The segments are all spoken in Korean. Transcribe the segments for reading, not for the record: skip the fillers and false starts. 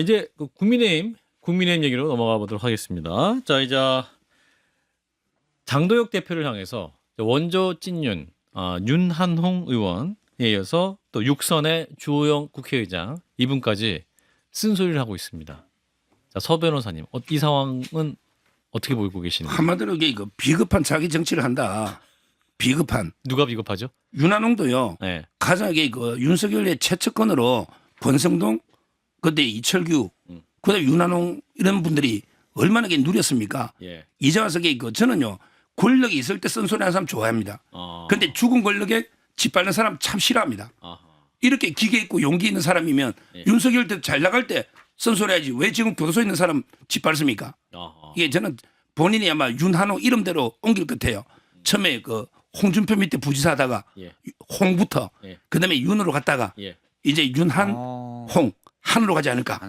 이제 그 국민의힘 얘기로 넘어가 보도록 하겠습니다. 자, 이제 장도혁 대표를 향해서 원조 찐윤, 윤한홍 의원에 이어서 또 육선의 주호영 국회의장 이분까지 쓴소리를 하고 있습니다. 자, 서 변호사님, 이 상황은 어떻게 보고 계시는지? 한마디로 이게 이거 비겁한 자기 정치를 한다. 비겁한. 누가 비겁하죠? 윤한홍도요. 네. 가장 이게 그 윤석열의 최측근으로 권성동, 그때 이철규, 그다음에 윤한홍 이런 분들이 얼마나 이게 누렸습니까? 예. 이제 와서 이게 저는요 권력이 있을 때 쓴소리하는 사람 좋아합니다. 근데 죽은 권력에 짓밟는 사람 참 싫어합니다. 이렇게 기계 있고 용기 있는 사람이면 윤석열 때 잘 나갈 때 쓴소리하지 왜 지금 교도소에 있는 사람 짓밟습니까? 이게 저는 본인이 아마 윤한홍 이름대로 옮길 것 같아요. 처음에 그 홍준표 밑에 부지사 하다가 홍부터 그다음에 윤으로 갔다가 이제 윤한 홍 한으로 가지 않을까?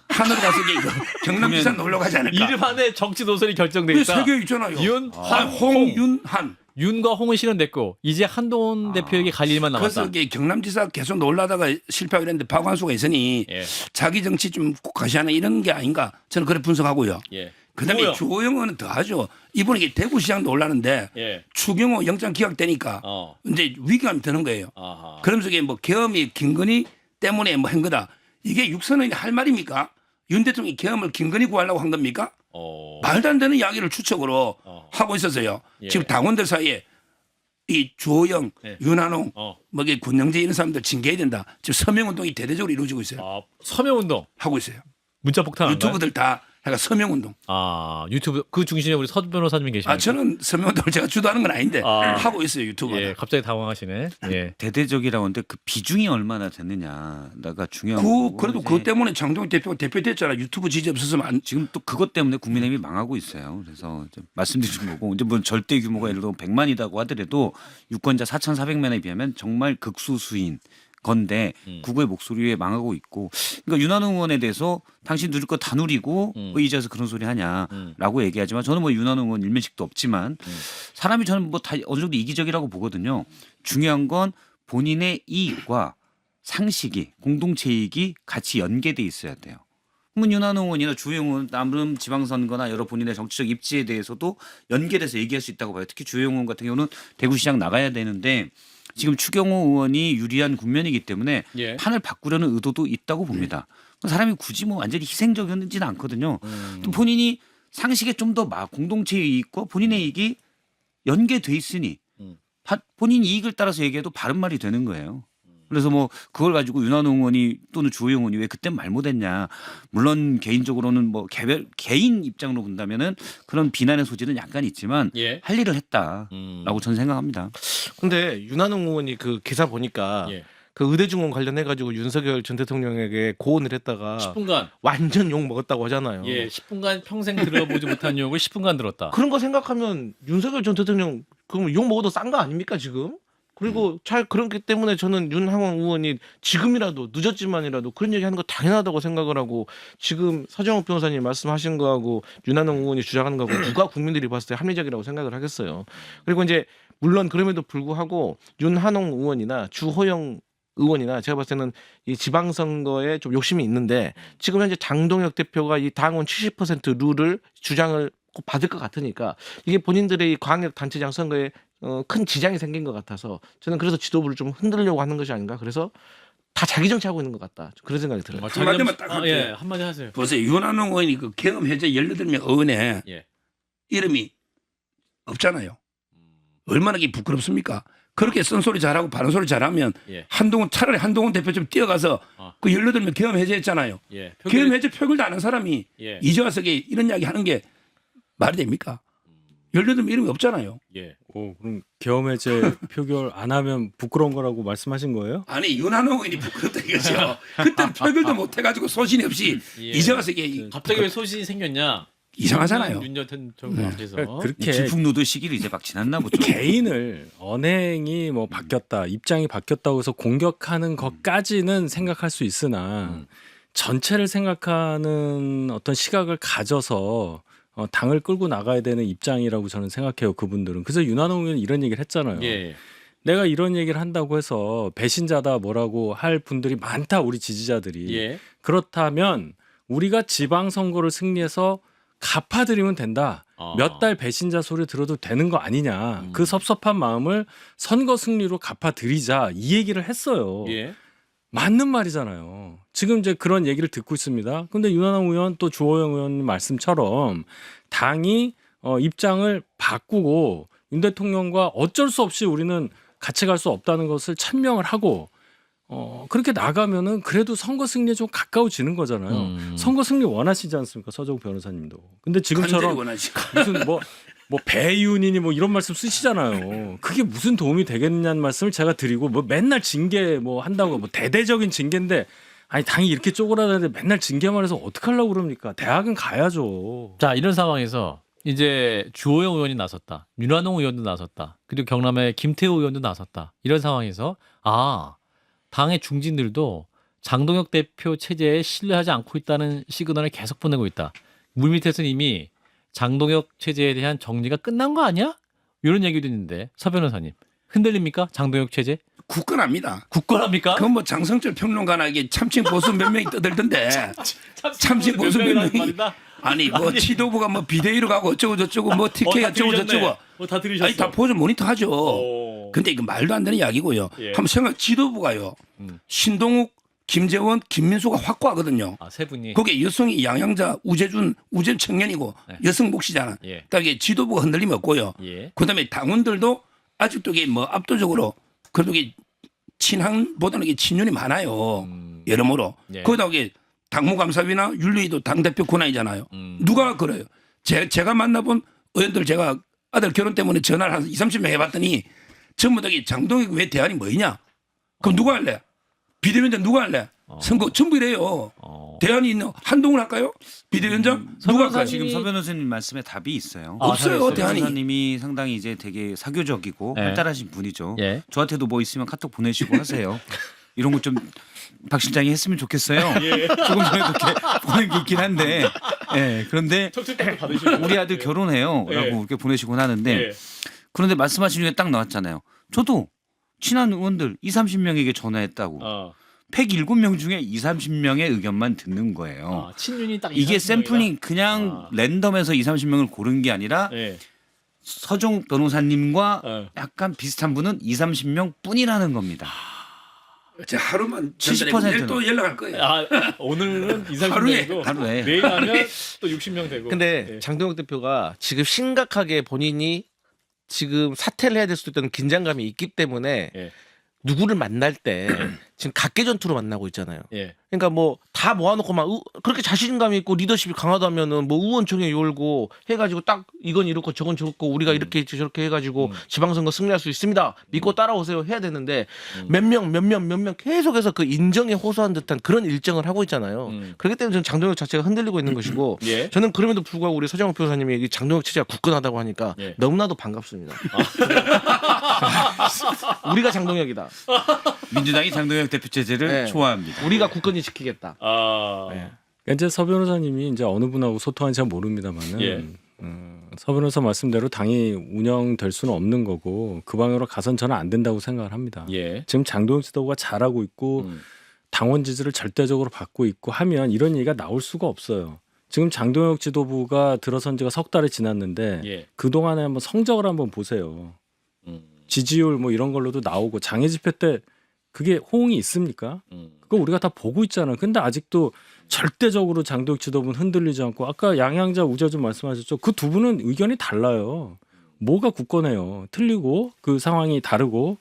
한으로 가서 이게 경남지사 놀러 가지 않을까? 이름 안에 정치 노선이 결정돼 있다. 세개 있잖아요. 윤, 홍, 윤, 한. 윤과 홍은 실현됐고 이제 한동훈 대표에게 갈 일만 남았다. 그래서 이게 경남지사 계속 놀라다가 실패하게 됐는데 박완수가 있으니 자기 정치 좀 과시하는 이런 게 아닌가 저는 그렇게 분석하고요. 그다음에 주호영 의원은 더하죠. 이번에 이게 대구시장 놀라는데 추경호 영장 기각되니까 이제 위기감이 드는 거예요. 그러면서 이게 뭐 계엄이 김건희 때문에 뭐 한 거다. 이게 육선의원이 할 말입니까? 윤 대통령이 계엄을 김건희 구하려고 한 겁니까? 말도 안 되는 이야기를 추측으로 하고 있었어요. 지금 당원들 사이에 이 주호영, 윤한홍, 뭐 이게 권영재 이런 사람들 징계해야 된다. 지금 서명운동이 대대적으로 이루어지고 있어요. 서명운동 하고 있어요. 문자 폭탄 유튜브들 다 해가 서명운동. 유튜브 그 중심에 우리 서 변호사님이 계십니다. 저는 서명운동을 제가 주도하는 건 아닌데 하고 있어요 유튜브에. 예, 갑자기 당황하시네. 예. 대대적이라고 하는데 그 비중이 얼마나 됐느냐가 중요한 거고. 그래도 그것 때문에 장동혁 대표가 대표됐잖아. 유튜브 지지 없었으면 지금 또 그것 때문에 국민의힘이 망하고 있어요. 그래서 좀 말씀드린 거고 이제 뭐 절대 규모가 예를 들어 100만이라고 하더라도 유권자 4,400만에 비하면 정말 극소수인 건데 구구의 목소리에 망하고 있고 그러니까 윤한홍 의원에 대해서 당신 누릴 거 다 누리고 왜 이제서 그런 소리 하냐라고 얘기하지만 저는 뭐 윤한홍 의원 일면식도 없지만 사람이 저는 뭐 다 어느 정도 이기적이라고 보거든요. 중요한 건 본인의 이익과 상식이 공동체 이익이 같이 연계돼 있어야 돼요. 그러면 윤한홍 의원이나 주호영 의원 남은 지방선거나 여러 본인의 정치적 입지에 대해서도 연계돼서 얘기할 수 있다고 봐요. 특히 주호영 의원 같은 경우는 대구시장 나가야 되는데 지금 추경호 의원이 유리한 국면이기 때문에 판을 바꾸려는 의도도 있다고 봅니다. 사람이 굳이 뭐 완전히 희생적이지는 않거든요. 또 본인이 상식에 좀 더 공동체의 이익과 본인의 이익이 연계돼 있으니 본인 이익을 따라서 얘기해도 바른 말이 되는 거예요. 그래서 뭐 그걸 가지고 윤한홍 의원이 또는 주호영 의원이 왜 그때 말 못했냐. 물론 개인적으로는 뭐 개인 입장으로 본다면은 그런 비난의 소지는 약간 있지만 할 일을 했다라고 저는 생각합니다. 근데 윤한홍 의원이 그 기사 보니까 그 의대중원 관련해 가지고 윤석열 전 대통령에게 고언을 했다가 10분간 완전 욕 먹었다고 하잖아요. 10분간 평생 들어보지 못한 욕을 10분간 들었다. 그런 거 생각하면 윤석열 전 대통령 그럼 욕 먹어도 싼 거 아닙니까 지금? 그리고 잘 그렇기 때문에 저는 윤한홍 의원이 지금이라도 늦었지만이라도 그런 얘기하는 거 당연하다고 생각을 하고 지금 서정욱 변호사님 말씀하신 거하고 윤한홍 의원이 주장하는 거하고 누가 국민들이 봤을 때 합리적이라고 생각을 하겠어요. 그리고 이제 물론 그럼에도 불구하고 윤한홍 의원이나 주호영 의원이나 제가 봤을 때는 이 지방선거에 좀 욕심이 있는데 지금 현재 장동혁 대표가 이 당원 70% 룰을 주장을 꼭 받을 것 같으니까 이게 본인들의 이 광역 단체장 선거에 큰 지장이 생긴 것 같아서 저는 그래서 지도부를 좀 흔들려고 하는 것이 아닌가 그래서 다 자기 정치하고 있는 것 같다 그런 생각이 들어요. 한마디만 딱 할게요. 한마디 하세요. 보세요. 윤한홍 의원이 그 계엄 해제 18명 의원에 이름이 없잖아요. 얼마나 이게 부끄럽습니까? 그렇게 쓴소리 잘하고 바른 소리 잘하면 차라리 한동훈 대표 좀 뛰어가서 그 18명 계엄 해제했잖아요. 계엄 해제 표결도 안 한 사람이 이제 와서 이런 이야기 하는 게 말이 됩니까? 18명 이름이 없잖아요. 그럼 계엄 해제 표결 안 하면 부끄러운 거라고 말씀하신 거예요? 아니 윤한홍 의원이 부끄럽다 이거죠. 그때 표결도 못 해가지고 소신이 없이 이제 와서 이게 갑자기 왜 소신이 생겼냐? 이상하잖아요. 윤 전 대통령 앞에서 그렇게 질풍노도 시기를 이제 막 지났나 보죠. 개인을 언행이 뭐 바뀌었다, 입장이 바뀌었다고 해서 공격하는 것까지는 생각할 수 있으나 전체를 생각하는 어떤 시각을 가져서 당을 끌고 나가야 되는 입장이라고 저는 생각해요. 그분들은. 그래서 윤한홍 의원이 이런 얘기를 했잖아요. 내가 이런 얘기를 한다고 해서 배신자다 뭐라고 할 분들이 많다 우리 지지자들이. 예. 그렇다면 우리가 지방선거를 승리해서 갚아드리면 된다. 몇 달 배신자 소리 들어도 되는 거 아니냐. 그 섭섭한 마음을 선거 승리로 갚아드리자 이 얘기를 했어요. 예. 맞는 말이잖아요. 지금 이제 그런 얘기를 듣고 있습니다. 근데 윤한홍 의원 또 주호영 의원 말씀처럼 당이 입장을 바꾸고 윤 대통령과 어쩔 수 없이 우리는 같이 갈 수 없다는 것을 천명을 하고 그렇게 나가면은 그래도 선거 승리에 좀 가까워지는 거잖아요. 선거 승리 원하시지 않습니까? 서정우 변호사님도. 근데 간절히 지금처럼 원하지. 무슨 뭐 배윤이니 뭐 이런 말씀 쓰시잖아요. 그게 무슨 도움이 되겠냐는 말씀을 제가 드리고 뭐 맨날 징계 뭐 한다고 뭐 대대적인 징계인데 아니 당이 이렇게 쪼그라드는데 맨날 징계만 해서 어떡하려고 그럽니까? 대학은 가야죠. 자, 이런 상황에서 이제 주호영 의원이 나섰다. 윤한홍 의원도 나섰다. 그리고 경남의 김태우 의원도 나섰다. 이런 상황에서 당의 중진들도 장동혁 대표 체제에 신뢰하지 않고 있다는 시그널을 계속 보내고 있다. 물밑에서는 이미 장동혁 체제에 대한 정리가 끝난 거 아니야? 이런 얘기도 있는데 서 변호사님 흔들립니까? 장동혁 체제? 굳건합니다. 굳건합니까? 그건 뭐 장성철 평론가나 이게 참칭 보수 몇 명이 떠들던데 참칭 보수 몇 명이 아니 뭐 지도부가 뭐 비대위로 가고 어쩌고 저쩌고 뭐 TK 어쩌고 저쩌고 다 들으셨어. 아니 다 보조 모니터하죠. 근데 이거 말도 안 되는 이야기고요. 예. 한번 생각 지도부가요. 신동욱, 김재원, 김민수가 확고하거든요. 세 분이. 거기에 여성이 양양자, 우재준 청년이고 네. 여성 몫이잖아. 예. 그러니까 이게 지도부가 흔들림이 없고요. 예. 그다음에 당원들도 아직도 이게 뭐 압도적으로 그래도 이게 친한보다는 이게 친윤이 많아요. 여러모로. 예. 거기다 이게 당무감사위나 윤리위도 당대표 권한이잖아요. 누가 그래요? 제가 만나본 의원들 제가 아들 결혼 때문에 전화를 한 20-30명 해봤더니 전부 다 이게 장동혁 외 대안이 뭐냐? 그럼 누가 할래? 비대위원장 누가 할래? 선거 전부 이래요. 대안이 있는 한동훈 할까요? 비대위원장 누가 할까요? 지금 서 변호사님 말씀에 답이 있어요. 없어요, 서 대안이. 변호사님이 상당히 이제 되게 사교적이고 네. 활달하신 분이죠. 예. 저한테도 뭐 있으면 카톡 보내시고 하세요. 이런 거 좀 박 실장이 했으면 좋겠어요. 조금 전에 그렇게 보낸 게 있긴 한데, 예. 그런데 우리 아들 결혼해요라고 예. 이렇게 보내시곤 하는데, 그런데 말씀하신 중에 딱 나왔잖아요. 저도 친한 의원들 20-30명에게 전화했다고. 107명 중에 20-30명의 의견만 듣는 거예요. 친윤이 딱 이게 샘플링 그냥 랜덤에서 20-30명을 고른 게 아니라 예. 서종 변호사님과 약간 비슷한 분은 20-30명 뿐이라는 겁니다. 제 하루만 70% 내일 또 연락할 거예요. 오늘은 20, 하루에, 30명이고 하루에. 내일 하면 또 60명 되고. 근데 예. 장동혁 대표가 지금 심각하게 본인이 지금 사퇴를 해야 될 수도 있다는 긴장감이 있기 때문에 예. 누구를 만날 때 지금 각계 전투로 만나고 있잖아요. 예. 그러니까 뭐 다 모아놓고 막 그렇게 자신감이 있고 리더십이 강하다면은 뭐 의원총회 열고 해가지고 딱 이건 이렇고 저건 저렇고 우리가 이렇게 저렇게 해가지고 지방선거 승리할 수 있습니다. 믿고 따라오세요 해야 되는데 몇 명 계속해서 그 인정에 호소한 듯한 그런 일정을 하고 있잖아요. 그렇기 때문에 저는 장동혁 자체가 흔들리고 있는 것이고 예. 저는 그럼에도 불구하고 우리 서정욱 변호사님이 이 장동혁 체제가 굳건하다고 하니까 예. 너무나도 반갑습니다. 우리가 장동혁이다. 민주당이 장동혁 대표 체제를 네. 좋아합니다. 우리가 굳건히 지키겠다. 네. 이제 서 변호사님이 이제 어느 분하고 소통하는지 잘 모릅니다만은 예. 서 변호사 말씀대로 당이 운영될 수는 없는 거고 그 방향으로 가선 저는 안 된다고 생각을 합니다. 예. 지금 장동혁 지도부가 잘하고 있고 당원 지지를 절대적으로 받고 있고 하면 이런 얘기가 나올 수가 없어요. 지금 장동혁 지도부가 들어선 지가 석 달이 지났는데 예. 그동안에 한번 성적을 한번 보세요. 지지율 뭐 이런 걸로도 나오고 장애 집회 때 그게 호응이 있습니까? 그거 우리가 다 보고 있잖아요. 근데 아직도 절대적으로 장동혁 지도부는 흔들리지 않고 아까 양양자 우재준 말씀하셨죠. 그 두 분은 의견이 달라요. 뭐가 굳건해요. 틀리고 그 상황이 다르고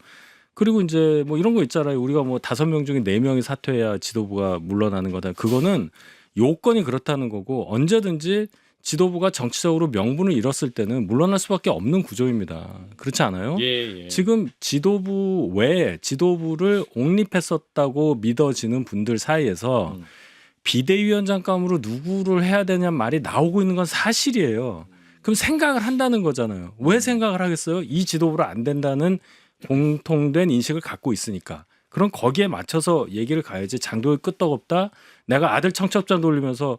그리고 이제 뭐 이런 거 있잖아요. 우리가 뭐 5명 중에 4명이 사퇴해야 지도부가 물러나는 거다. 그거는 요건이 그렇다는 거고 언제든지 지도부가 정치적으로 명분을 잃었을 때는 물러날 수밖에 없는 구조입니다. 그렇지 않아요? 예. 지금 지도부 외에 지도부를 옹립했었다고 믿어지는 분들 사이에서 비대위원장감으로 누구를 해야 되냐는 말이 나오고 있는 건 사실이에요. 그럼 생각을 한다는 거잖아요. 왜 생각을 하겠어요? 이 지도부로 안 된다는 공통된 인식을 갖고 있으니까. 그럼 거기에 맞춰서 얘기를 가야지. 장동혁 끄떡없다. 내가 아들 청첩장 돌리면서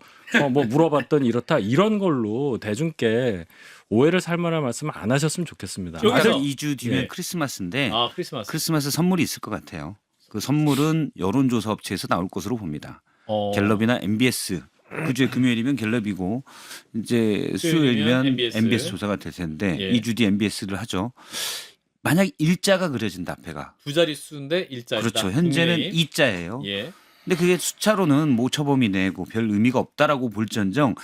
뭐 물어봤더니 이렇다. 이런 걸로 대중께 오해를 살 만한 말씀을 안 하셨으면 좋겠습니다. 여기서- 아들 2주 뒤면 예. 크리스마스인데 아 크리스마스. 크리스마스 선물이 있을 것 같아요. 그 선물은 여론조사 업체에서 나올 것으로 봅니다. 갤럽이나 MBS. 그주에 금요일이면 갤럽이고 이제 수요일이면 MBS. MBS 조사가 될 텐데 예. 2주 뒤 MBS를 하죠. 만약 일자가 그려진다 앞에가. 두 자릿수인데 일자리다. 그렇죠. 현재는 국민의힘. 2자예요. 예. 근데 그게 숫자로는 모처범이 내고 별 의미가 없다라고 볼지언정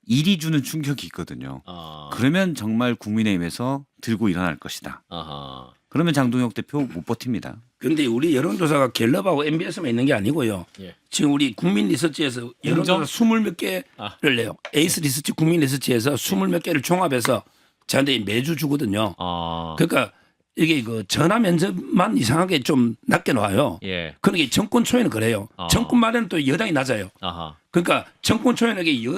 1이 주는 충격이 있거든요. 아. 그러면 정말 국민의힘에서 들고 일어날 것이다. 아하. 그러면 장동혁 대표 못 버팁니다. 그런데 우리 여론조사가 갤럽하고 MBS만 있는 게 아니고요. 예. 지금 우리 국민 리서치에서 여론조사 20몇 개를 아. 내요. 에이스 리서치 국민 리서치에서 20몇 개를 종합해서 저한테 매주 주거든요. 아. 그러니까 이게 그 전화 면접만 이상하게 좀 낮게 나와요. 예. 그러니까 정권 초에는 그래요. 아. 정권 말에는 또 여당이 낮아요. 아하. 그러니까 정권 초에는 이게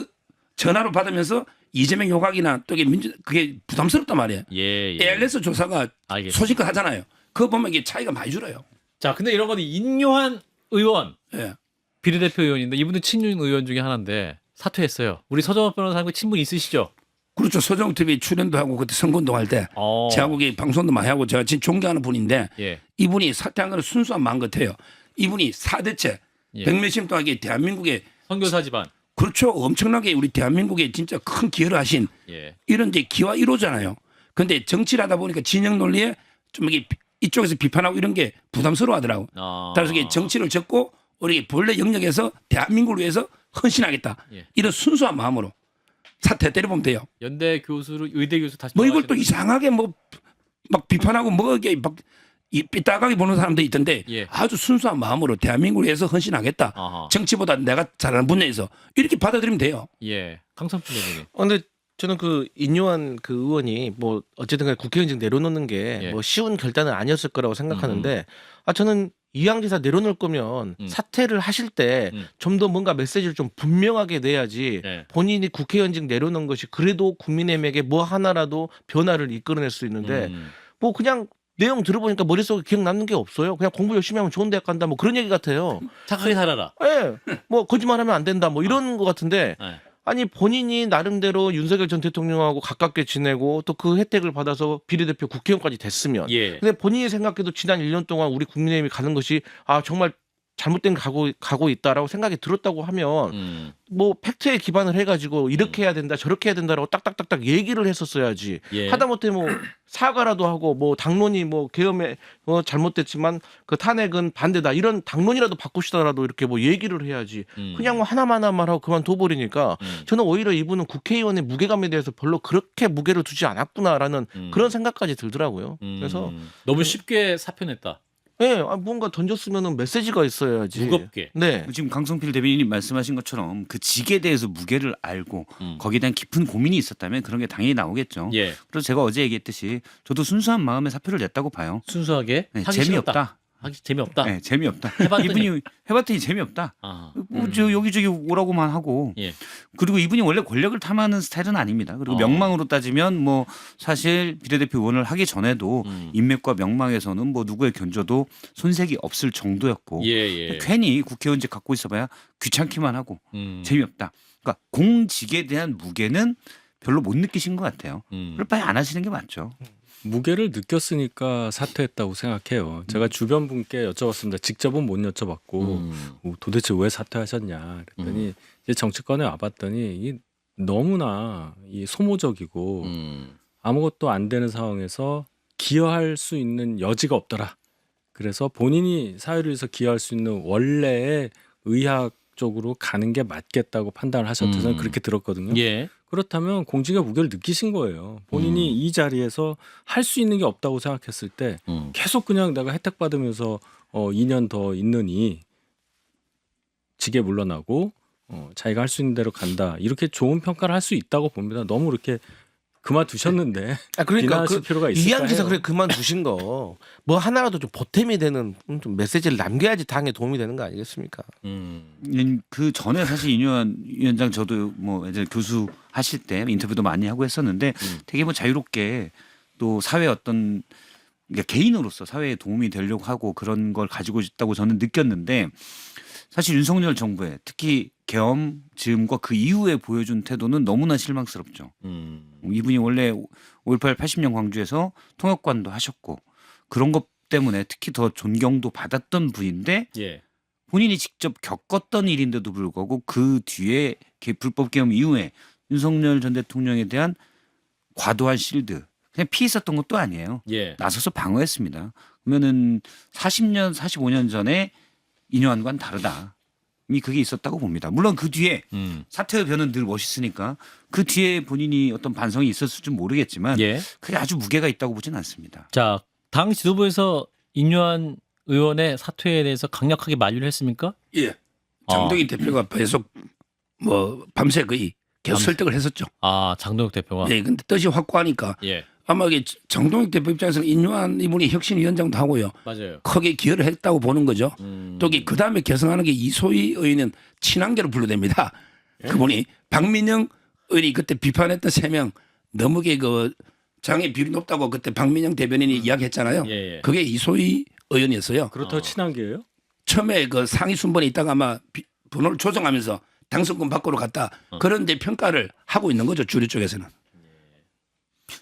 전화로 받으면서 이재명 요각이나 또 이게 그게 부담스럽단 말이에요. 예. 예. ALS 조사가 알겠습니다. 소식껏 하잖아요. 그거 보면 이게 차이가 많이 줄어요. 자, 근데 이런 거는 인요한 의원 예. 비례대표 의원인데 이분은 친윤 의원 중에 하나인데 사퇴했어요. 우리 서정호 변호사님과 친분 있으시죠? 그렇죠. 서정 TV 출연도 하고 그때 선거운동 할 때 제하고 방송도 많이 하고 제가 진짜 존경하는 분인데 예. 이분이 사퇴한 거는 순수한 마음 같아요. 이분이 4대째 예. 백몇십 동안 이게 대한민국에 선교사 집안. 그렇죠. 엄청나게 우리 대한민국에 진짜 큰 기여를 하신 예. 이런 이제 기와 1호잖아요. 근데 정치를 하다 보니까 진영 논리에 좀 이게 이쪽에서 비판하고 이런 게 부담스러워 하더라고. 아. 따라서 이게 정치를 접고 우리 본래 영역에서 대한민국을 위해서 헌신하겠다. 예. 이런 순수한 마음으로 사퇴 때려보면 돼요. 연대 교수로 의대 교수 다시 뭐 이걸 또 돌아가시는- 이상하게 뭐 막 비판하고 뭐 이게 막 삐딱하게 보는 사람도 있던데 예. 아주 순수한 마음으로 대한민국을 위해서 헌신하겠다. 아하. 정치보다 내가 잘하는 분야에서 이렇게 받아들이면 돼요. 예. 강성필 의원님. 근데 저는 그 인요한 그 의원이 뭐 어쨌든 간에 국회의원직 내려놓는 게 예. 뭐 쉬운 결단은 아니었을 거라고 생각하는데 저는 이양지사 내려놓을 거면 사퇴를 하실 때 좀 더 뭔가 메시지를 좀 분명하게 내야지 예. 본인이 국회의원직 내려놓은 것이 그래도 국민의힘에게 뭐 하나라도 변화를 이끌어낼 수 있는데 뭐 그냥 내용 들어보니까 머릿속에 기억 남는 게 없어요. 그냥 공부 열심히 하면 좋은 대학 간다 뭐 그런 얘기 같아요. 착하게 살아라. 예. 뭐 거짓말하면 안 된다 뭐 이런 거 같은데 예. 아니 본인이 나름대로 윤석열 전 대통령하고 가깝게 지내고 또 그 혜택을 받아서 비례대표 국회의원까지 됐으면 예. 근데 본인이 생각해도 지난 1년 동안 우리 국민의힘이 가는 것이 정말 잘못된 가고 있다라고 생각이 들었다고 하면 뭐 팩트에 기반을 해가지고 이렇게 해야 된다 저렇게 해야 된다라고 딱딱딱딱 얘기를 했었어야지. 예. 하다못해 뭐 사과라도 하고 뭐 당론이 뭐 계엄에 잘못됐지만 그 탄핵은 반대다 이런 당론이라도 바꾸시더라도 이렇게 뭐 얘기를 해야지. 그냥 뭐 하나만 하고 그만둬 버리니까 저는 오히려 이분은 국회의원의 무게감에 대해서 별로 그렇게 무게를 두지 않았구나라는 그런 생각까지 들더라고요. 그래서 너무 쉽게 사표냈다. 예, 뭔가 던졌으면은 메시지가 있어야지. 무겁게. 네. 지금 강성필 대변인님 말씀하신 것처럼 그 직에 대해서 무게를 알고 거기에 대한 깊은 고민이 있었다면 그런 게 당연히 나오겠죠. 예. 그래서 제가 어제 얘기했듯이 저도 순수한 마음에 사표를 냈다고 봐요. 순수하게 네, 하기 재미없다. 싫었다. 하기 재미없다. 네, 재미없다. 해봤더니. 이분이 해봤더니 재미없다. 아. 저 여기저기 오라고만 하고 예. 그리고 이분이 원래 권력을 탐하는 스타일은 아닙니다. 그리고 명망으로 따지면 뭐 사실 비례대표 의원을 하기 전에도 인맥과 명망에서는 뭐 누구의 견줘도 손색이 없을 정도였고 예. 괜히 국회의원직 갖고 있어봐야 귀찮기만 하고 재미없다. 그러니까 공직에 대한 무게는 별로 못 느끼신 것 같아요. 그걸 빨리 안 하시는 게 맞죠. 무게를 느꼈으니까 사퇴했다고 생각해요. 제가 주변 분께 여쭤봤습니다. 직접은 못 여쭤봤고 도대체 왜 사퇴하셨냐 그랬더니 이제 정치권에 와봤더니 이 너무나 이 소모적이고 아무것도 안 되는 상황에서 기여할 수 있는 여지가 없더라. 그래서 본인이 사회를 위해서 기여할 수 있는 원래의 의학 쪽으로 가는 게 맞겠다고 판단을 하셨다. 저는 그렇게 들었거든요. 예. 그렇다면 공직의 무게를 느끼신 거예요. 본인이 이 자리에서 할 수 있는 게 없다고 생각했을 때 계속 그냥 내가 혜택 받으면서 2년 더 있느니 직에 물러나고 자기가 할 수 있는 대로 간다. 이렇게 좋은 평가를 할 수 있다고 봅니다. 너무 이렇게 그만두셨는데 그러니까 비난하실 필요가 있을까 이양기사 해요. 그래 그만두신 거 뭐 하나라도 좀 보탬이 되는 좀 메시지를 남겨야지 당에 도움이 되는 거 아니겠습니까? 그 전에 사실 인요한 위원장 저도 뭐 이제 교수 하실 때 인터뷰도 많이 하고 했었는데 되게 뭐 자유롭게 또 사회 어떤 그러니까 개인으로서 사회에 도움이 되려고 하고 그런 걸 가지고 있다고 저는 느꼈는데 사실 윤석열 정부의 특히 계엄 즈음과 그 이후에 보여준 태도는 너무나 실망스럽죠. 이분이 원래 5.18 80년 광주에서 통역관도 하셨고 그런 것 때문에 특히 더 존경도 받았던 분인데 예. 본인이 직접 겪었던 일인데도 불구하고 그 뒤에 불법 계엄 이후에 윤석열 전 대통령에 대한 과도한 실드 그냥 피 있었던 것도 아니에요. 예. 나서서 방어했습니다. 그러면은 40년 45년 전에 인효한과는 다르다. 이미 그게 있었다고 봅니다. 물론 그 뒤에 사퇴의 변은 늘 멋있으니까 그 뒤에 본인이 어떤 반성이 있었을지 모르겠지만 예. 그게 아주 무게가 있다고 보지는 않습니다. 자, 당 지도부에서 인요한 의원의 사퇴에 대해서 강력하게 만류를 했습니까? 예. 장동희 대표가 계속 뭐 밤새 거의 계속 밤새. 설득을 했었죠. 아, 장동혁 대표가. 예. 근데 뜻이 확고하니까 예. 아마 이게 장동희 대표 입장에서는 인요한 이분이 혁신위원장도 하고요. 맞아요. 크게 기여를 했다고 보는 거죠. 음. 또 그 다음에 개성하는 게 이소희 의원은 친한계로 분류됩니다. 그분이 박민영 의원이 그때 비판했던 3명 너무게 그 장애 비율이 높다고 그때 박민영 대변인이 이야기했잖아요. 예, 예. 그게 이소희 의원이었어요. 그렇다고 친한 게예요? 처음에 그 상위 순번에 있다가 아마 번호를 조정하면서 당선권 밖으로 갔다. 그런데 평가를 하고 있는 거죠. 주류 쪽에서는.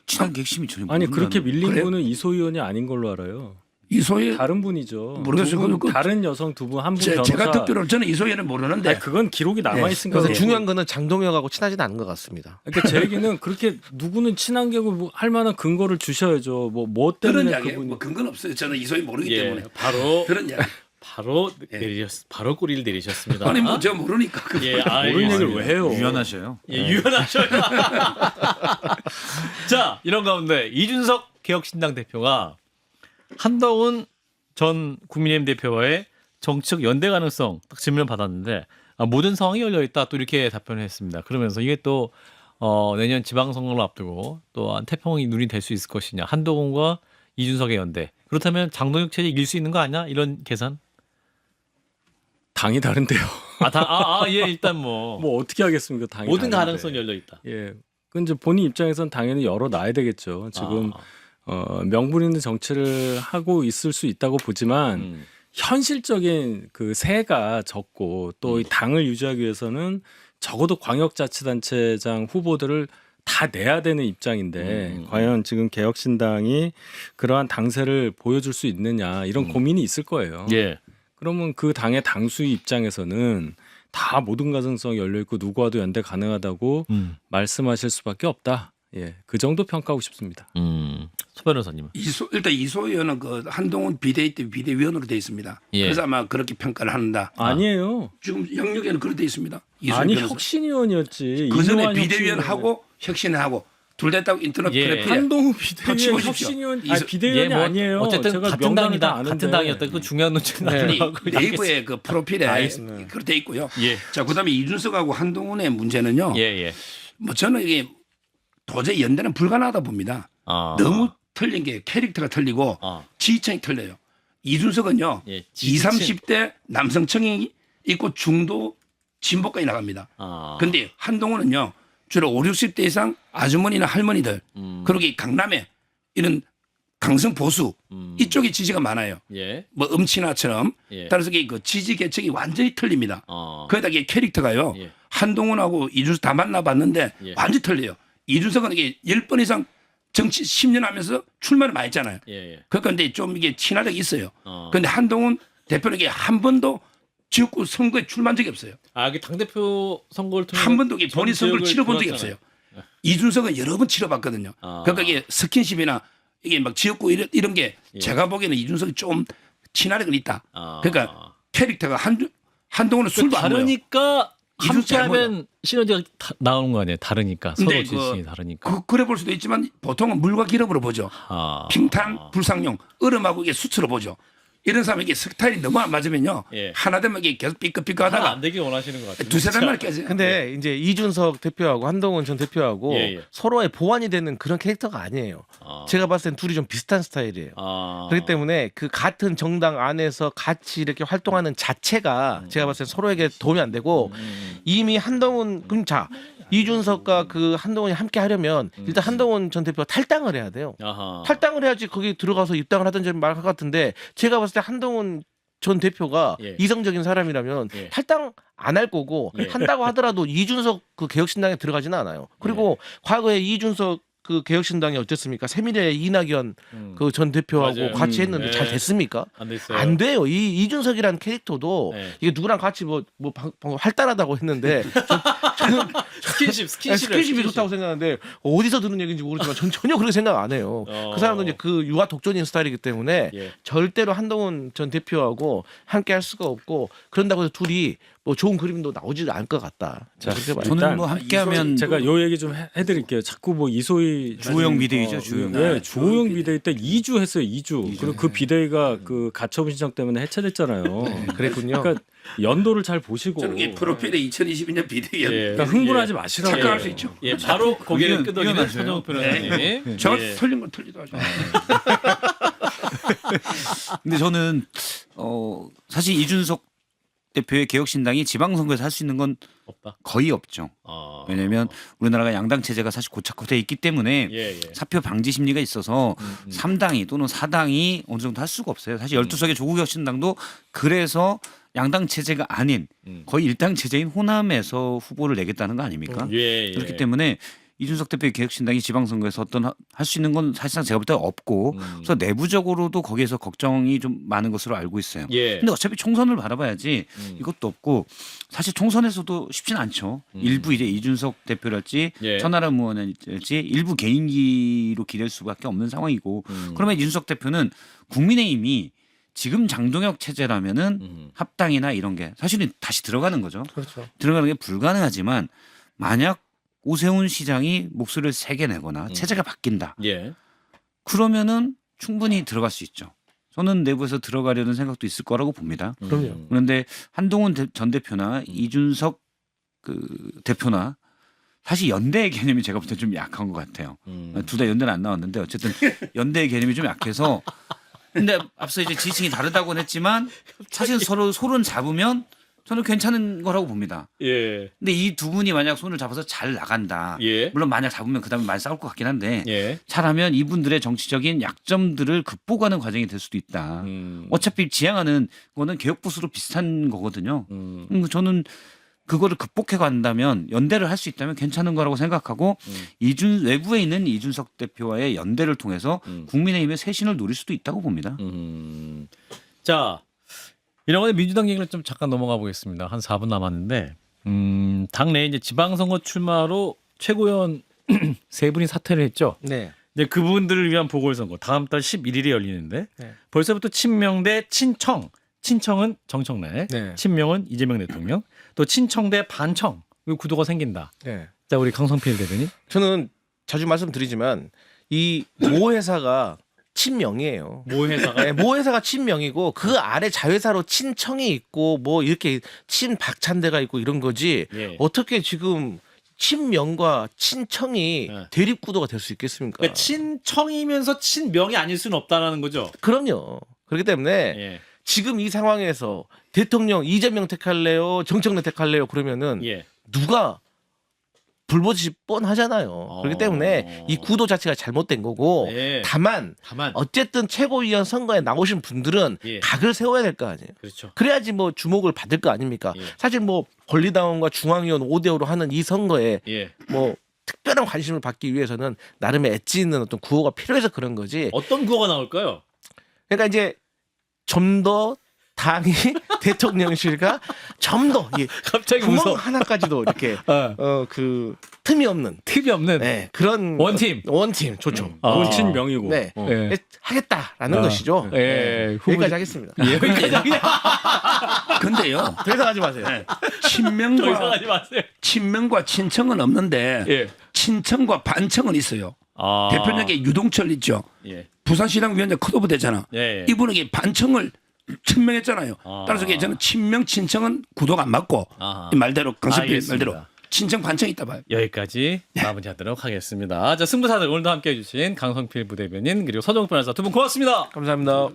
친한 게 핵심이 전혀 아니 모른다는 그렇게 밀린 그래요? 분은 이소 의원이 아닌 걸로 알아요. 이소희 다른 분이죠. 모르겠어요. 두 분, 그건 다른 여성 두 분, 한 분 변호사. 제가 듣기로는 저는 이소희는 모르는데 아니, 그건 기록이 남아 있으니까. 그래서 중요한 거는 장동혁하고 친하지는 않은 것 같습니다. 그러니까 제 얘기는 그렇게 누구는 친한 게고 뭐 할 만한 근거를 주셔야죠. 뭐 그런 때문에 이야기예요. 그분이 뭐 근거는 없어요. 저는 이소희 모르기 예. 때문에 바로 그런 이야기. 바로 꼬리를 내리셨습니다. 아니 뭐 저 모르니까 그거. 예, 모르는 얘기를 왜 해요? 유연하셔요. 예, 유연하셔요. 자, 이런 가운데 이준석 개혁신당 대표가 한동훈 전 국민의힘 대표와의 정치적 연대 가능성 딱 질문을 받았는데 모든 상황이 열려 있다 또 이렇게 답변을 했습니다. 그러면서 이게 또 내년 지방선거를 앞두고 또한 태평이 눈이 될 수 있을 것이냐 한동훈과 이준석의 연대 그렇다면 장동혁 체제 이길 수 있는 거 아니야 이런 계산? 당이 다른데요. 예 일단 뭐 뭐 어떻게 하겠습니까? 당이 모든 다른데. 가능성이 열려 있다. 예. 그 이제 본인 입장에선 당연히 열어놔야 되겠죠. 지금 명분 있는 정치를 하고 있을 수 있다고 보지만 현실적인 그 세가 적고 또 이 당을 유지하기 위해서는 적어도 광역자치단체장 후보들을 다 내야 되는 입장인데 과연 지금 개혁신당이 그러한 당세를 보여줄 수 있느냐 이런 고민이 있을 거예요. 예. 그러면 그 당의 당수의 입장에서는 다 모든 가능성이 열려 있고 누구와도 연대 가능하다고 말씀하실 수밖에 없다. 예, 그 정도 평가하고 싶습니다. 소 변호사님은 일단 이소희 의원은 그 한동훈 비대위 때 비대위원으로 돼 있습니다. 예. 그래서 아마 그렇게 평가를 한다. 아니에요. 지금 영역에는 그렇게 돼 있습니다. 이소희 아니 변호사. 혁신위원이었지. 그 전에 이노한 비대위원 혁신위원회. 하고 혁신하고 둘 다 했다고 인터넷 예. 그래프에 한동훈 딱 비대위원 치워주십시오. 혁신위원 이소- 비대위원이 아니에요. 어쨌든 제가 같은 명단이 다 당이다. 아는데. 같은 당이었다. 그 중요한 논쟁 네. 아니, 나누고 네이버의 그 프로필에 알겠습니다. 그렇게 돼 있고요. 예. 자, 그다음에 이준석하고 한동훈의 문제는요. 예. 뭐 저는 이게 도저히 연대는 불가능하다 봅니다. 너무 틀린 게 캐릭터가 틀리고 지지층이 틀려요. 이준석은요. 예, 20, 30대 남성층이 있고 중도 진보까지 나갑니다. 근데 한동훈은요. 주로 5, 60대 이상 아주머니나 할머니들 그러기 강남에 이런 강성 보수 이쪽에 지지가 많아요. 예. 뭐 음치나처럼 예. 따라서 그 지지 계층이 완전히 틀립니다. 어. 거기다 이게 캐릭터가요. 예. 한동훈하고 이준석 다 만나봤는데 예. 완전히 틀려요. 이준석은 이게 10번 이상 정치 10년 하면서 출마를 많이 했잖아요. 예. 그러니까 근데 좀 이게 친화력이 있어요. 어. 그런데 한동훈 대표는 이게 한 번도 지역구 선거에 출마한 적이 없어요. 이게 당대표 선거를 통해 한 번도 이게 전 본인 선거를 지역을 치러본 적이 돌았잖아요. 없어요. 이준석은 여러 번 치러봤거든요. 그러니까 이게 스킨십이나 이게 막 지역구 이런 게 제가 보기에는 이준석이 좀 친화력은 있다. 그러니까 캐릭터가 한동훈은 술도 안 먹어요. 다르니까 이준석 잘 함께하면 시너지가 나오는 거 아니에요. 다르니까 서로 근데 지지층이 다르니까. 그래 볼 수도 있지만 보통은 물과 기름으로 보죠. 빙탄, 불상용, 얼음하고 이게 수치로 보죠. 이런 사람에게 스타일이 너무 안 맞으면요. 예. 하나 되면 이게 계속 하나 삐끗삐끗하다가 안 되길 원하시는 것 같아요. 두세 달만 깨져요. 근데 이제 이준석 대표하고 한동훈 전 대표하고 예. 서로의 보완이 되는 그런 캐릭터가 아니에요. 제가 봤을 땐 둘이 좀 비슷한 스타일이에요. 그렇기 때문에 그 같은 정당 안에서 같이 이렇게 활동하는 자체가 제가 봤을 때 서로에게 도움이 안 되고 이미 한동훈 그럼 자 이준석과 그 한동훈이 함께 하려면 일단 한동훈 전 대표가 탈당을 해야 돼요. 아하. 탈당을 해야지 거기 들어가서 입당을 하든지 말 것 같은데 제가 봤을 때 한동훈 전 대표가 예. 이성적인 사람이라면 예. 탈당 안 할 거고 예. 한다고 하더라도 이준석 그 개혁신당에 들어가지는 않아요. 그리고 과거에 이준석 그 개혁신당이 어땠습니까? 세미래 이낙연 그 전 대표하고 맞아요. 같이 했는데 네. 잘 됐습니까? 안 됐어요. 안 돼요. 이 이준석이라는 캐릭터도 네. 이게 누구랑 같이 방금 활달하다고 했는데 저는 스킨십이 좋다고 생각하는데 어디서 들은 얘기인지 모르지만 전 전혀 그렇게 생각 안 해요. 그 사람도 이제 그 유아 독존인 스타일이기 때문에 예. 절대로 한동훈 전 대표하고 함께 할 수가 없고 그런다고 해서 둘이 뭐 좋은 그림도 나오지 않을 것 같다. 자, 그렇게 봐요. 저는 일단 뭐 함께하면 제가 요 얘기 좀 해드릴게요. 자꾸 뭐 이소희 주호영 비대위죠, 주호영. 네, 주호영 비대위 때 2주 했어요. 2주. 그리고 그 비대위가 그 가처분 신청 때문에 해체됐잖아요. 그랬군요. 그러니까 연도를 잘 보시고. 저는 이 프로필에 2022년 비대위원. 예. 그러니까 흥분하지 마시라고. 착각할 수 있죠. 예, 바로 고개를 끄덕이는 위험하죠. 서정욱 변호사님. 저 예. 틀린 건 틀리도 하죠. 근데 저는 사실 이준석 대표의 개혁신당이 지방선거에서 할 수 있는 건 없다. 거의 없죠. 왜냐하면 우리나라가 양당 체제가 사실 고착화되어 있기 때문에 예, 예. 사표 방지 심리가 있어서 3당이 또는 4당이 어느 정도 할 수가 없어요. 사실 12석의 조국혁신당도 그래서 양당 체제가 아닌 거의 일당 체제인 호남에서 후보를 내겠다는 거 아닙니까? 예, 예. 그렇기 때문에 이준석 대표의 개혁신당이 지방선거에서 어떤 할 수 있는 건 사실상 제가 볼 때 없고 그래서 내부적으로도 거기에서 걱정이 좀 많은 것으로 알고 있어요. 예. 근데 어차피 총선을 바라봐야지 이것도 없고 사실 총선에서도 쉽지는 않죠. 일부 이제 이준석 대표랄지 예. 천하람 의원일지 일부 개인기로 기댈 수밖에 없는 상황이고 그러면 이준석 대표는 국민의힘이 지금 장동혁 체제라면은 합당이나 이런 게 사실은 다시 들어가는 거죠. 그렇죠. 들어가는 게 불가능하지만 만약 오세훈 시장이 목소리를 세게 내거나 체제가 바뀐다. 예. 그러면은 충분히 들어갈 수 있죠. 저는 내부에서 들어가려는 생각도 있을 거라고 봅니다. 그럼요. 그런데 한동훈 전 대표나 이준석 그 대표나 사실 연대의 개념이 제가 볼 때 좀 약한 것 같아요. 둘 다 연대는 안 나왔는데 어쨌든 연대의 개념이 좀 약해서 근데 앞서 이제 지지층이 다르다고는 했지만 사실 서로 손을 잡으면 저는 괜찮은 거라고 봅니다. 예. 근데 이 두 분이 만약 손을 잡아서 잘 나간다. 예. 물론 만약 잡으면 그다음에 많이 싸울 것 같긴 한데 예. 잘하면 이분들의 정치적인 약점들을 극복하는 과정이 될 수도 있다. 어차피 지향하는 거는 개혁보수로 비슷한 거거든요. 저는 그거를 극복해 간다면 연대를 할 수 있다면 괜찮은 거라고 생각하고 외부에 있는 이준석 대표와의 연대를 통해서 국민의힘의 쇄신을 노릴 수도 있다고 봅니다. 자, 이런 민주당 얘기를 좀 잠깐 넘어가 보겠습니다. 한 4분 남았는데, 당내 이제 지방선거 출마로 최고위원 세 분이 사퇴를 했죠. 네. 이제 그분들을 위한 보궐선거 다음 달 11일에 열리는데 네. 벌써부터 친명 대 친청. 친청은 정청래, 네. 친명은 이재명 대통령, 또 친청 대 반청. 이 구도가 생긴다. 네. 자, 우리 강성필 대변인. 저는 자주 말씀드리지만 이 모 회사가 친명이에요. 모 회사가 네, 모 회사가 친명이고 그 아래 자회사로 친청이 있고 뭐 이렇게 친박찬대가 있고 이런 거지. 예. 어떻게 지금 친명과 친청이 네. 대립 구도가 될 수 있겠습니까? 그러니까 친청이면서 친명이 아닐 수는 없다라는 거죠. 그럼요. 그렇기 때문에 예. 지금 이 상황에서 대통령 이재명 택할래요, 정청래 택할래요 그러면은 예. 누가 불보듯이 뻔하잖아요. 그렇기 때문에 이 구도 자체가 잘못된 거고 예. 다만 어쨌든 최고위원 선거에 나오신 분들은 예. 각을 세워야 될 거 아니에요. 그렇죠. 그래야지 뭐 주목을 받을 거 아닙니까? 예. 사실 뭐 권리당원과 중앙위원 5대5로 하는 이 선거에 예. 뭐 특별한 관심을 받기 위해서는 나름의 엣지 있는 어떤 구호가 필요해서 그런 거지. 어떤 구호가 나올까요? 그러니까 이제 좀 더 당이 대통령실과 좀 더 갑자기 구멍 무서워. 하나까지도 이렇게 그 틈이 없는 팁이 없는 네, 그런 원팀. 원팀 좋죠. 그건 친명이고. 네. 예. 하겠다라는 것이죠. 예. 여기까지 하겠습니다. 근데요. 더 이상 하지 마세요. 더 이상 하지 마세요. 친명과 친청은 없는데 예. 친청과 반청은 있어요. 대표적인 유동철 있죠. 예. 부산시당 위원장 컷오프 되잖아. 예. 이분에게 반청을 천명했잖아요. 따라서 저는 친명 친청은 구도가 안 맞고 아하. 이 말대로 강습필 알겠습니다. 말대로 친청 반청이 있다 봐요. 여기까지 마무리하도록 하겠습니다. 자, 승부사들 오늘도 함께해 주신 강성필 부대변인 그리고 서정욱 변호사 두 분 고맙습니다. 감사합니다.